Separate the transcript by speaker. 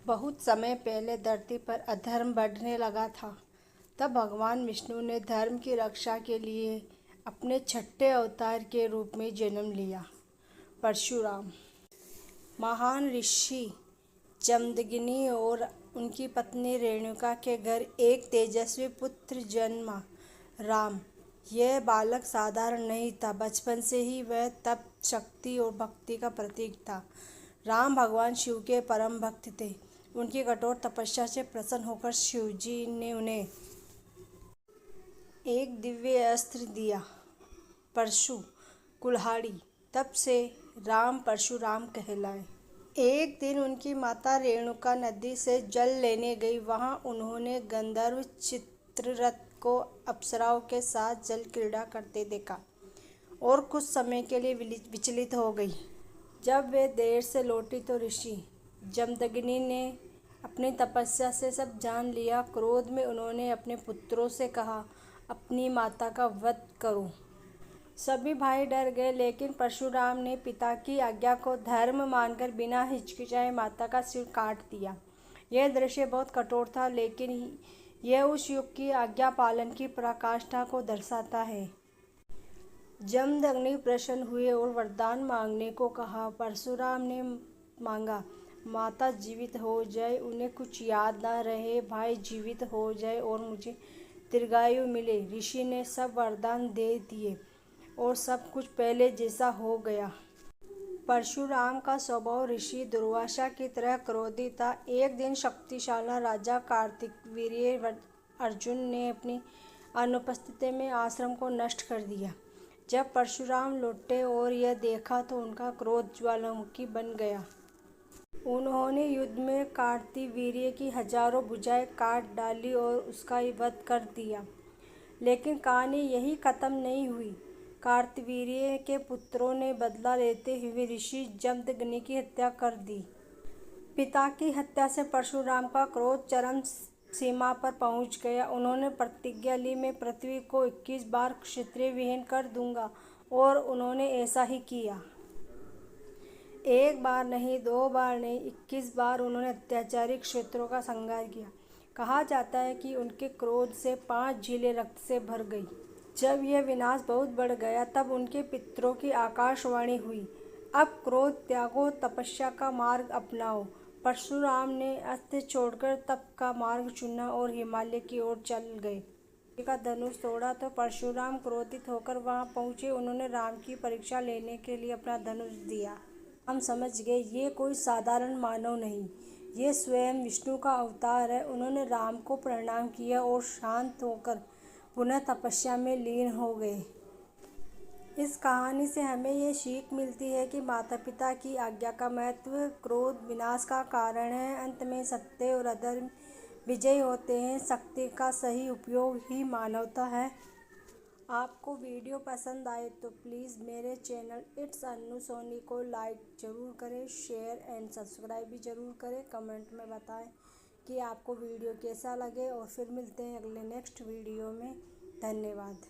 Speaker 1: बहुत समय पहले धरती पर अधर्म बढ़ने लगा था। तब भगवान विष्णु ने धर्म की रक्षा के लिए अपने छठे अवतार के रूप में जन्म लिया, परशुराम। महान ऋषि जमदग्नि और उनकी पत्नी रेणुका के घर एक तेजस्वी पुत्र जन्मा, राम। यह बालक साधारण नहीं था, बचपन से ही वह तप, शक्ति और भक्ति का प्रतीक था। राम भगवान शिव के परम भक्त थे। उनकी कठोर तपस्या से प्रसन्न होकर शिवजी ने उन्हें एक दिव्य अस्त्र दिया, परशु कुल्हाड़ी। तब से राम परशुराम कहलाए। एक दिन उनकी माता रेणुका नदी से जल लेने गई। वहां उन्होंने गंधर्व चित्ररथ को अप्सराओं के साथ जल क्रीड़ा करते देखा और कुछ समय के लिए विचलित हो गई। जब वे देर से लौटी तो ऋषि जमदग्नि ने अपनी तपस्या से सब जान लिया। क्रोध में उन्होंने अपने पुत्रों से कहा, अपनी माता का वध करो। सभी भाई डर गए, लेकिन परशुराम ने पिता की आज्ञा को धर्म मानकर बिना हिचकिचाए माता का सिर काट दिया। यह दृश्य बहुत कठोर था, लेकिन यह उस युग की आज्ञा पालन की पराकाष्ठा को दर्शाता है। जमदग्नि प्रसन्न हुए और वरदान मांगने को कहा। परशुराम ने मांगा, माता जीवित हो जाए, उन्हें कुछ याद न रहे, भाई जीवित हो जाए और मुझे दीर्घायु मिले। ऋषि ने सब वरदान दे दिए और सब कुछ पहले जैसा हो गया। परशुराम का स्वभाव ऋषि दुर्वासा की तरह क्रोधी था। एक दिन शक्तिशाली राजा कार्तवीर्य अर्जुन ने अपनी अनुपस्थिति में आश्रम को नष्ट कर दिया। जब परशुराम लौटे और यह देखा तो उनका क्रोध ज्वालामुखी बन गया। उन्होंने युद्ध में कार्तवीर्य की हजारों भुजाएं काट डाली और उसका वध कर दिया। लेकिन कहानी यही खत्म नहीं हुई। कार्तवीर्य के पुत्रों ने बदला लेते हुए ऋषि जमदग्नि की हत्या कर दी। पिता की हत्या से परशुराम का क्रोध चरम सीमा पर पहुंच गया। उन्होंने प्रतिज्ञा ली, मैं पृथ्वी को 21 बार क्षत्रिय विहीन कर दूंगा, और उन्होंने ऐसा ही किया। एक बार नहीं, 2 बार नहीं, 21 बार उन्होंने अत्याचारी क्षत्रियों का संहार किया। कहा जाता है कि उनके क्रोध से 5 झीलें रक्त से भर गई। जब यह विनाश बहुत बढ़ गया तब उनके पितरों की आकाशवाणी हुई, अब क्रोध त्यागो, तपस्या का मार्ग अपनाओ। परशुराम ने अस्त्र छोड़कर तप का मार्ग चुना और हिमालय की ओर चल गए। का धनुष तोड़ा तो परशुराम क्रोधित होकर वहां पहुंचे। उन्होंने राम की परीक्षा लेने के लिए अपना धनुष दिया। हम समझ गए, ये कोई साधारण मानव नहीं, ये स्वयं विष्णु का अवतार है। उन्होंने राम को प्रणाम किया और शांत होकर पुनः तपस्या में लीन हो गए। इस कहानी से हमें ये सीख मिलती है कि माता पिता की आज्ञा का महत्व। क्रोध विनाश का कारण है, अंत में सत्य और अधर्म विजयी होते हैं। शक्ति का सही उपयोग ही मानवता है। आपको वीडियो पसंद आए तो प्लीज़ मेरे चैनल इट्स अन्नू सोनी को लाइक ज़रूर करें, शेयर एंड सब्सक्राइब भी ज़रूर करें। कमेंट में बताएं कि आपको वीडियो कैसा लगे और फिर मिलते हैं अगले नेक्स्ट वीडियो में। धन्यवाद।